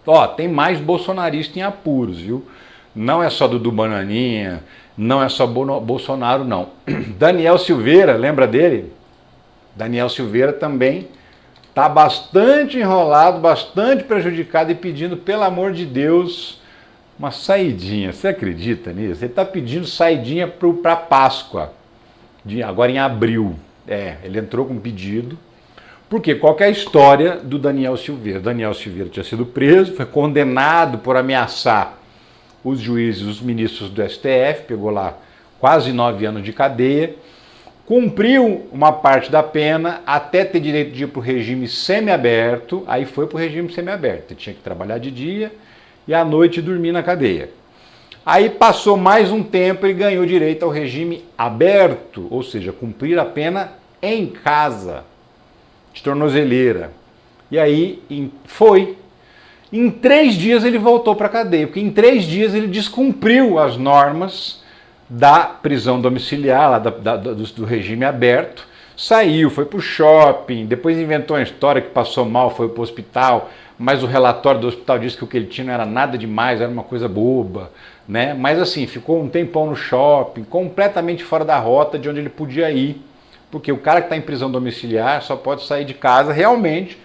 Ó, tem mais bolsonarista em apuros, viu? Não é só Dudu Bananinha, não é só Bolsonaro, não. Daniel Silveira, lembra dele? Daniel Silveira também está bastante enrolado, bastante prejudicado e pedindo, pelo amor de Deus, uma saidinha. Você acredita nisso? Ele está pedindo saidinha para Páscoa, agora em abril. Ele entrou com um pedido. Porque qual que é a história do Daniel Silveira? Daniel Silveira tinha sido preso, foi condenado por ameaçar os juízes, os ministros do STF, pegou lá quase 9 anos de cadeia, cumpriu uma parte da pena até ter direito de ir para o regime semiaberto, aí foi para o regime semiaberto, ele tinha que trabalhar de dia e à noite dormir na cadeia. Aí passou mais um tempo e ganhou direito ao regime aberto, ou seja, cumprir a pena em casa, de tornozeleira. E aí foi. Em 3 dias ele voltou para a cadeia, porque em 3 dias ele descumpriu as normas da prisão domiciliar, lá do regime aberto, saiu, foi para o shopping, depois inventou uma história que passou mal, foi para o hospital, mas o relatório do hospital disse que o que ele tinha não era nada demais, era uma coisa boba, né? Mas assim, ficou um tempão no shopping, completamente fora da rota de onde ele podia ir, porque o cara que está em prisão domiciliar só pode sair de casa realmente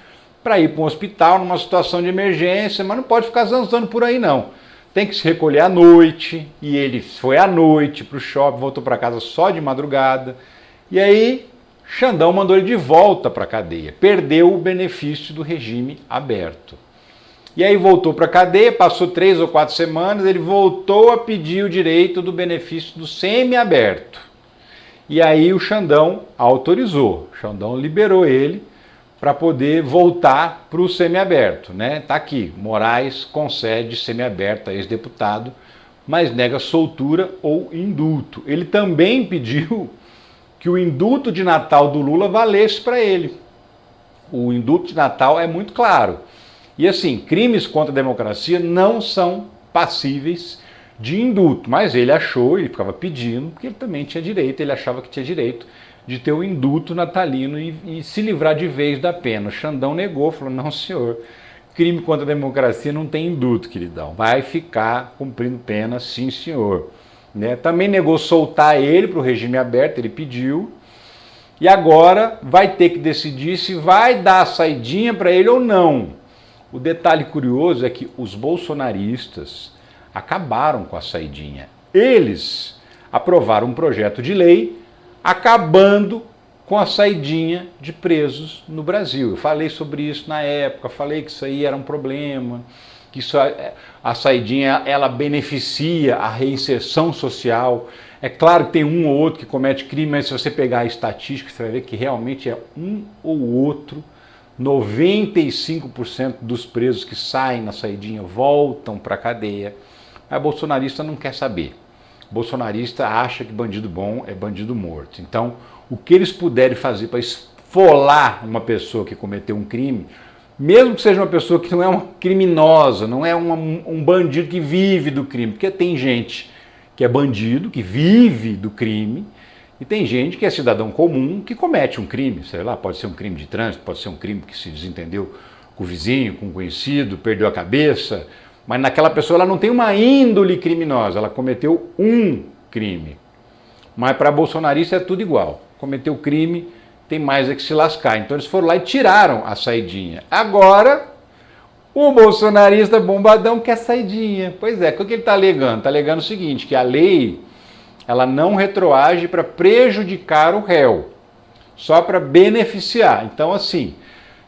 para ir para um hospital numa situação de emergência, mas não pode ficar zanzando por aí não. Tem que se recolher à noite, e ele foi à noite para o shopping, voltou para casa só de madrugada, e aí Xandão mandou ele de volta para a cadeia, perdeu o benefício do regime aberto. E aí voltou para a cadeia, passou 3 ou 4 semanas, ele voltou a pedir o direito do benefício do semiaberto. E aí o Xandão autorizou, o Xandão liberou ele para poder voltar para o semiaberto, né? Tá aqui, Moraes concede semiaberto a ex-deputado, mas nega soltura ou indulto. Ele também pediu que o indulto de Natal do Lula valesse para ele. O indulto de Natal é muito claro. E assim, crimes contra a democracia não são passíveis de indulto, mas ele achou, ele ficava pedindo, porque ele também tinha direito, ele achava que tinha direito de ter o indulto natalino e se livrar de vez da pena. O Xandão negou, falou, não senhor, crime contra a democracia não tem indulto, queridão, vai ficar cumprindo pena, sim senhor. Né? Também negou soltar ele para o regime aberto, ele pediu, e agora vai ter que decidir se vai dar a saidinha para ele ou não. O detalhe curioso é que os bolsonaristas acabaram com a saidinha. Eles aprovaram um projeto de lei acabando com a saidinha de presos no Brasil. Eu falei sobre isso na época, falei que isso aí era um problema, que a saidinha ela beneficia a reinserção social. É claro que tem um ou outro que comete crime, mas se você pegar a estatística, você vai ver que realmente é um ou outro. 95% dos presos que saem na saidinha voltam para a cadeia. Mas bolsonarista não quer saber. Bolsonarista acha que bandido bom é bandido morto. Então, o que eles puderem fazer para esfolar uma pessoa que cometeu um crime, mesmo que seja uma pessoa que não é uma criminosa, não é um bandido que vive do crime, porque tem gente que é bandido, que vive do crime, e tem gente que é cidadão comum que comete um crime, sei lá, pode ser um crime de trânsito, pode ser um crime que se desentendeu com o vizinho, com o conhecido, perdeu a cabeça, mas naquela pessoa ela não tem uma índole criminosa, ela cometeu um crime. Mas para bolsonarista é tudo igual, cometeu crime, tem mais é que se lascar. Então eles foram lá e tiraram a saidinha. Agora, o bolsonarista bombadão quer saidinha. Pois é, o que ele está alegando? Está alegando o seguinte, que a lei ela não retroage para prejudicar o réu, só para beneficiar. Então, assim,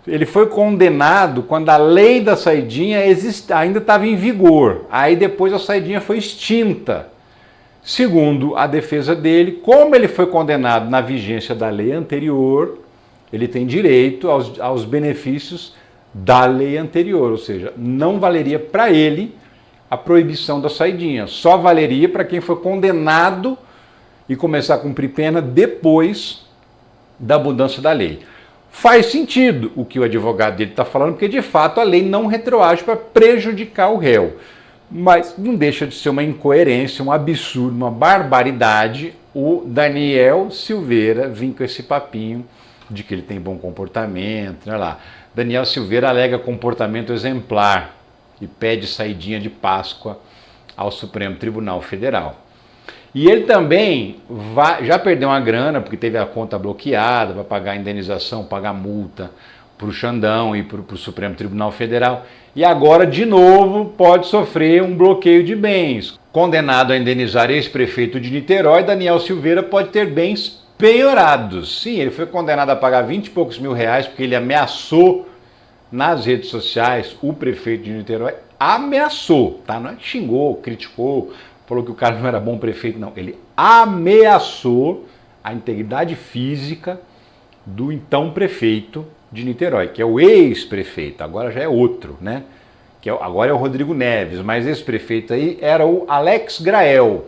ele foi condenado quando a lei da saidinha ainda estava em vigor. Aí depois a saidinha foi extinta. Segundo a defesa dele, como ele foi condenado na vigência da lei anterior, ele tem direito aos benefícios da lei anterior, ou seja, não valeria para ele a proibição da saidinha, só valeria para quem foi condenado e começar a cumprir pena depois da mudança da lei. Faz sentido o que o advogado dele está falando, porque de fato a lei não retroage para prejudicar o réu. Mas não deixa de ser uma incoerência, um absurdo, uma barbaridade o Daniel Silveira vir com esse papinho de que ele tem bom comportamento, olha lá. Daniel Silveira alega comportamento exemplar. e pede saidinha de Páscoa ao Supremo Tribunal Federal. E ele também já perdeu uma grana, porque teve a conta bloqueada para pagar a indenização, pagar multa para o Xandão e para o Supremo Tribunal Federal. E agora, de novo, pode sofrer um bloqueio de bens. Condenado a indenizar ex-prefeito de Niterói, Daniel Silveira pode ter bens penhorados. Sim, ele foi condenado a pagar 20 e poucos mil reais porque ele ameaçou nas redes sociais o prefeito de Niterói. Ameaçou, tá? Não é que xingou, criticou, falou que o cara não era bom prefeito, não. Ele ameaçou a integridade física do então prefeito de Niterói, que é o ex-prefeito, agora já é outro, né? Agora é o Rodrigo Neves, mas esse prefeito aí era o Alex Grael,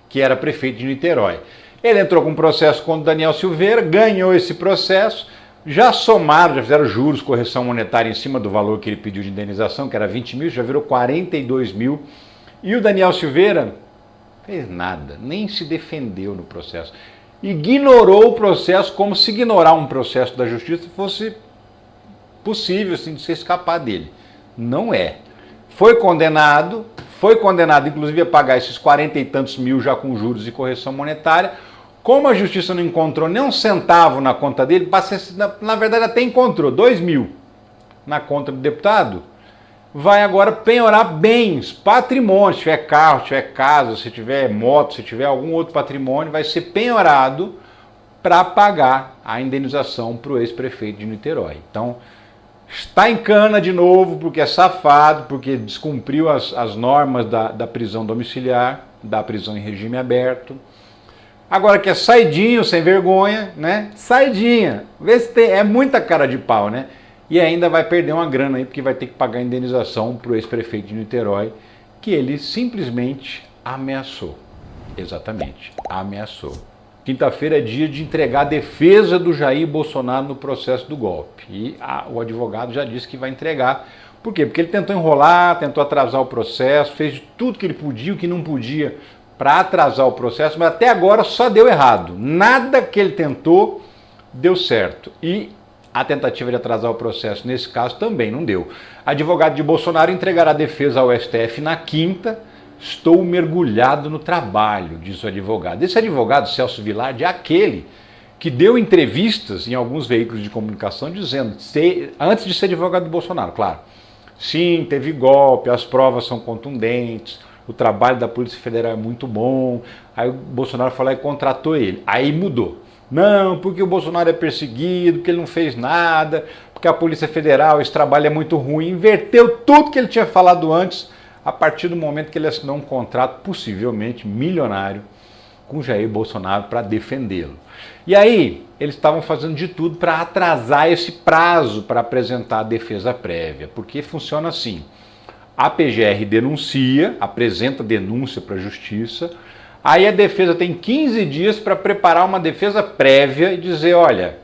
que era prefeito de Niterói. Ele entrou com um processo contra o Daniel Silveira, ganhou esse processo, já somaram, já fizeram juros, correção monetária em cima do valor que ele pediu de indenização, que era 20 mil, já virou 42 mil. E o Daniel Silveira fez nada, nem se defendeu no processo. Ignorou o processo como se ignorar um processo da justiça fosse possível assim, de se escapar dele. Não é. Foi condenado inclusive a pagar esses 40 e tantos mil já com juros e correção monetária. Como a justiça não encontrou nem um centavo na conta dele, na verdade até encontrou 2 mil na conta do deputado, vai agora penhorar bens, patrimônio, se tiver carro, se tiver casa, se tiver moto, se tiver algum outro patrimônio, vai ser penhorado para pagar a indenização para o ex-prefeito de Niterói. Então, está em cana de novo, porque é safado, porque descumpriu as normas da prisão domiciliar, da prisão em regime aberto. Agora que é saidinho, sem vergonha, né? Saidinha. Vê se tem, é muita cara de pau, né? E ainda vai perder uma grana aí, porque vai ter que pagar a indenização para o ex-prefeito de Niterói, que ele simplesmente ameaçou. Exatamente, ameaçou. Quinta-feira é dia de entregar a defesa do Jair Bolsonaro no processo do golpe. E o advogado já disse que vai entregar. Por quê? Porque ele tentou enrolar, tentou atrasar o processo, fez tudo que ele podia, o que não podia, para atrasar o processo, mas até agora só deu errado. Nada que ele tentou deu certo. E a tentativa de atrasar o processo, nesse caso, também não deu. Advogado de Bolsonaro entregará a defesa ao STF na quinta. Estou mergulhado no trabalho, diz o advogado. Esse advogado, Celso Villardi, é aquele que deu entrevistas em alguns veículos de comunicação dizendo, antes de ser advogado do Bolsonaro, claro, sim, teve golpe, as provas são contundentes, o trabalho da Polícia Federal é muito bom. Aí o Bolsonaro falou e contratou ele. Aí mudou. Não, porque o Bolsonaro é perseguido, porque ele não fez nada, porque a Polícia Federal, esse trabalho é muito ruim. Inverteu tudo que ele tinha falado antes, a partir do momento que ele assinou um contrato, possivelmente milionário, com Jair Bolsonaro para defendê-lo. E aí, eles estavam fazendo de tudo para atrasar esse prazo para apresentar a defesa prévia, porque funciona assim. A PGR denuncia, apresenta denúncia para a Justiça, aí a defesa tem 15 dias para preparar uma defesa prévia e dizer, olha,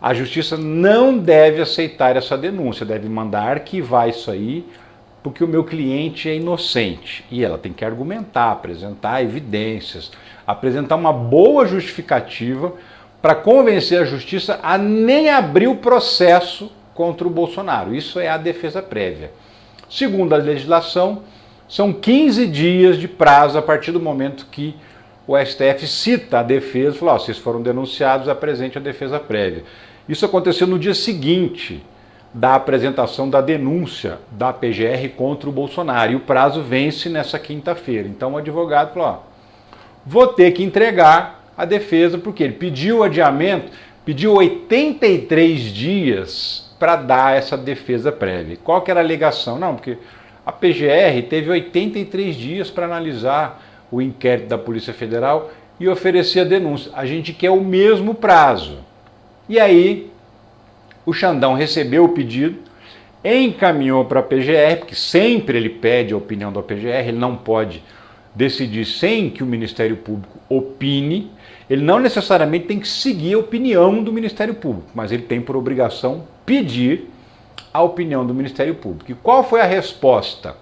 a Justiça não deve aceitar essa denúncia, deve mandar arquivar isso aí, porque o meu cliente é inocente. E ela tem que argumentar, apresentar evidências, apresentar uma boa justificativa para convencer a Justiça a nem abrir o processo contra o Bolsonaro. Isso é a defesa prévia. Segundo a legislação, são 15 dias de prazo a partir do momento que o STF cita a defesa e fala, vocês foram denunciados, apresente a defesa prévia. Isso aconteceu no dia seguinte da apresentação da denúncia da PGR contra o Bolsonaro, e o prazo vence nessa quinta-feira. Então o advogado falou, vou ter que entregar a defesa, porque ele pediu adiamento, pediu 83 dias para dar essa defesa prévia. Qual que era a alegação? Não, porque a PGR teve 83 dias para analisar o inquérito da Polícia Federal e oferecer a denúncia. A gente quer o mesmo prazo. E aí, o Xandão recebeu o pedido, encaminhou para a PGR, porque sempre ele pede a opinião da PGR, ele não pode decidir sem que o Ministério Público opine, ele não necessariamente tem que seguir a opinião do Ministério Público, mas ele tem por obrigação pedir a opinião do Ministério Público. E qual foi a resposta?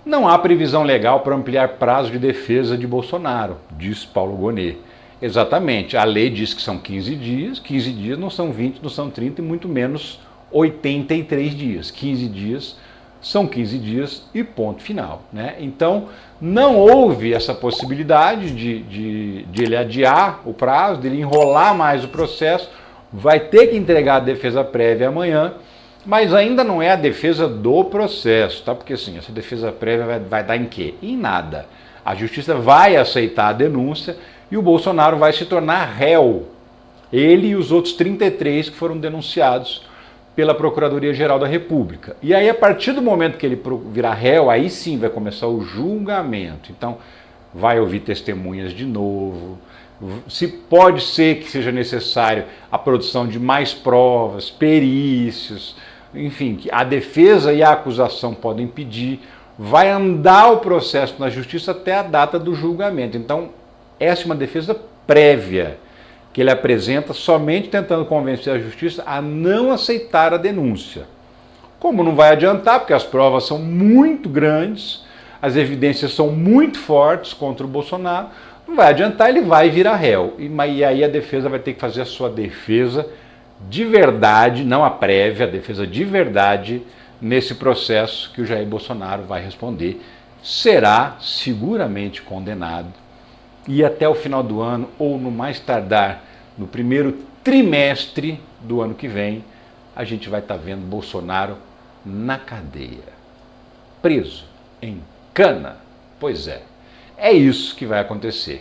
Não há previsão legal para ampliar prazo de defesa de Bolsonaro, diz Paulo Gonet. Exatamente, a lei diz que são 15 dias não são 20, não são 30 e muito menos 83 dias. 15 dias são 15 dias e ponto final, né? Então, não houve essa possibilidade de ele adiar o prazo, de ele enrolar mais o processo, vai ter que entregar a defesa prévia amanhã, mas ainda não é a defesa do processo, tá? Porque assim, essa defesa prévia vai dar em quê? Em nada. A justiça vai aceitar a denúncia e o Bolsonaro vai se tornar réu. Ele e os outros 33 que foram denunciados pela Procuradoria-Geral da República. E aí, a partir do momento que ele virar réu, aí sim vai começar o julgamento. Então, vai ouvir testemunhas de novo. Se pode ser que seja necessário a produção de mais provas, perícios, enfim, que a defesa e a acusação podem pedir. Vai andar o processo na justiça até a data do julgamento. Então, essa é uma defesa prévia que ele apresenta somente tentando convencer a justiça a não aceitar a denúncia. Como não vai adiantar, porque as provas são muito grandes, as evidências são muito fortes contra o Bolsonaro, não vai adiantar, ele vai virar réu. E aí a defesa vai ter que fazer a sua defesa de verdade, não a prévia, a defesa de verdade nesse processo que o Jair Bolsonaro vai responder. Será seguramente condenado. E até o final do ano, ou no mais tardar, no primeiro trimestre do ano que vem, a gente vai estar vendo Bolsonaro na cadeia, preso, em cana. Pois é isso que vai acontecer.